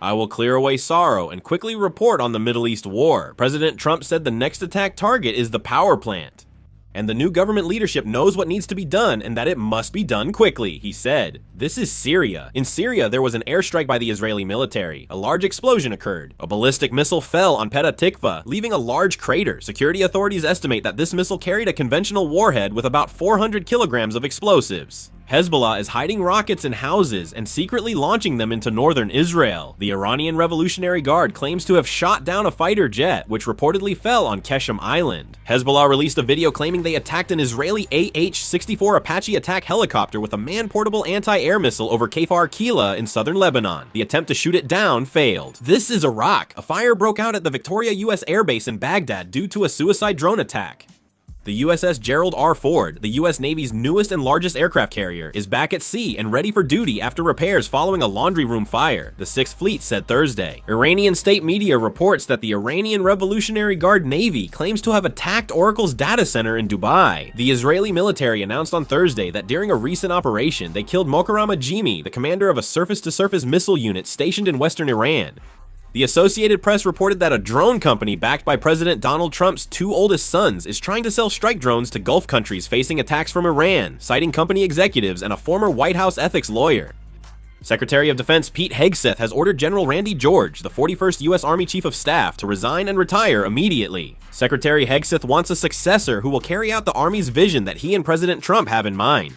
"I will clear away sorrow and quickly report on the Middle East war." President Trump said the next attack target is the power plant. "And the new government leadership knows what needs to be done and that it must be done quickly," he said. This is Syria. In Syria, there was an airstrike by the Israeli military. A large explosion occurred. A ballistic missile fell on Petah Tikva, leaving a large crater. Security authorities estimate that this missile carried a conventional warhead with about 400 kilograms of explosives. Hezbollah is hiding rockets in houses and secretly launching them into northern Israel. The Iranian Revolutionary Guard claims to have shot down a fighter jet, which reportedly fell on Keshem Island. Hezbollah released a video claiming they attacked an Israeli AH-64 Apache attack helicopter with a man-portable anti-air missile over Kfar Kila in southern Lebanon. The attempt to shoot it down failed. This is Iraq. A fire broke out at the Victoria U.S. Air Base in Baghdad due to a suicide drone attack. The USS Gerald R. Ford, the U.S. Navy's newest and largest aircraft carrier, is back at sea and ready for duty after repairs following a laundry room fire, the 6th Fleet said Thursday. Iranian state media reports that the Iranian Revolutionary Guard Navy claims to have attacked Oracle's data center in Dubai. The Israeli military announced on Thursday that during a recent operation, they killed Mokarama Jimi, the commander of a surface-to-surface missile unit stationed in western Iran. The Associated Press reported that a drone company backed by President Donald Trump's two oldest sons is trying to sell strike drones to Gulf countries facing attacks from Iran, citing company executives and a former White House ethics lawyer. Secretary of Defense Pete Hegseth has ordered General Randy George, the 41st U.S. Army Chief of Staff, to resign and retire immediately. Secretary Hegseth wants a successor who will carry out the Army's vision that he and President Trump have in mind.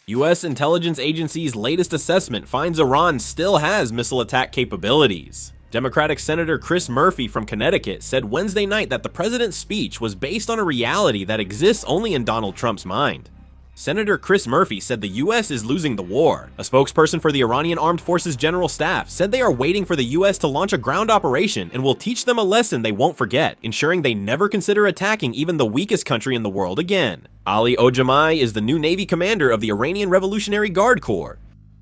U.S. intelligence agency's latest assessment finds Iran still has missile attack capabilities. Democratic Senator Chris Murphy from Connecticut said Wednesday night that the president's speech was based on a reality that exists only in Donald Trump's mind. Senator Chris Murphy said the U.S. is losing the war. A spokesperson for the Iranian Armed Forces General Staff said they are waiting for the U.S. to launch a ground operation and will teach them a lesson they won't forget, ensuring they never consider attacking even the weakest country in the world again. Ali Ojamai is the new Navy commander of the Iranian Revolutionary Guard Corps.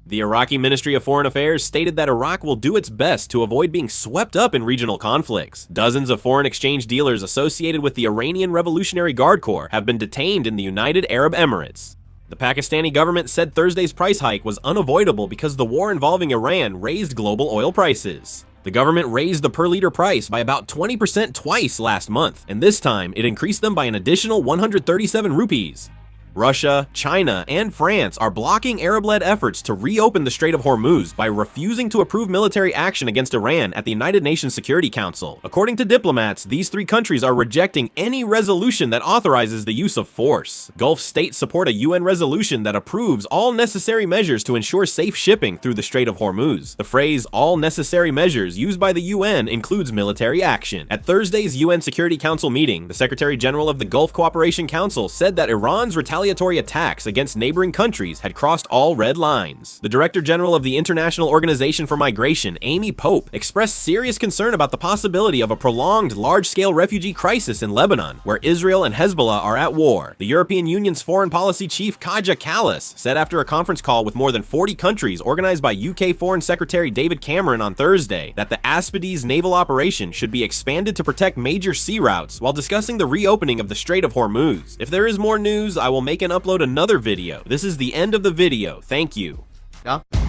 The Iraqi Ministry of Foreign Affairs stated that Iraq will do its best to avoid being swept up in regional conflicts. Dozens of foreign exchange dealers associated with the Iranian Revolutionary Guard Corps have been detained in the United Arab Emirates. The Pakistani government said Thursday's price hike was unavoidable because the war involving Iran raised global oil prices. The government raised the per-liter price by about 20% twice last month, and this time it increased them by an additional 137 rupees. Russia, China, and France are blocking Arab-led efforts to reopen the Strait of Hormuz by refusing to approve military action against Iran at the United Nations Security Council. According to diplomats, these three countries are rejecting any resolution that authorizes the use of force. Gulf states support a UN resolution that approves all necessary measures to ensure safe shipping through the Strait of Hormuz. The phrase, all necessary measures, used by the UN includes military action. At Thursday's UN Security Council meeting, the Secretary General of the Gulf Cooperation Council said that Iran's retaliatory attacks against neighboring countries had crossed all red lines. The Director General of the International Organization for Migration, Amy Pope, expressed serious concern about the possibility of a prolonged, large-scale refugee crisis in Lebanon, where Israel and Hezbollah are at war. The European Union's foreign policy chief, Kaja Kallas, said after a conference call with more than 40 countries organized by UK Foreign Secretary David Cameron on Thursday that the Aspides naval operation should be expanded to protect major sea routes while discussing the reopening of the Strait of Hormuz. If there is more news, I will make and upload another video. This is the end of the video. Thank you. Ja.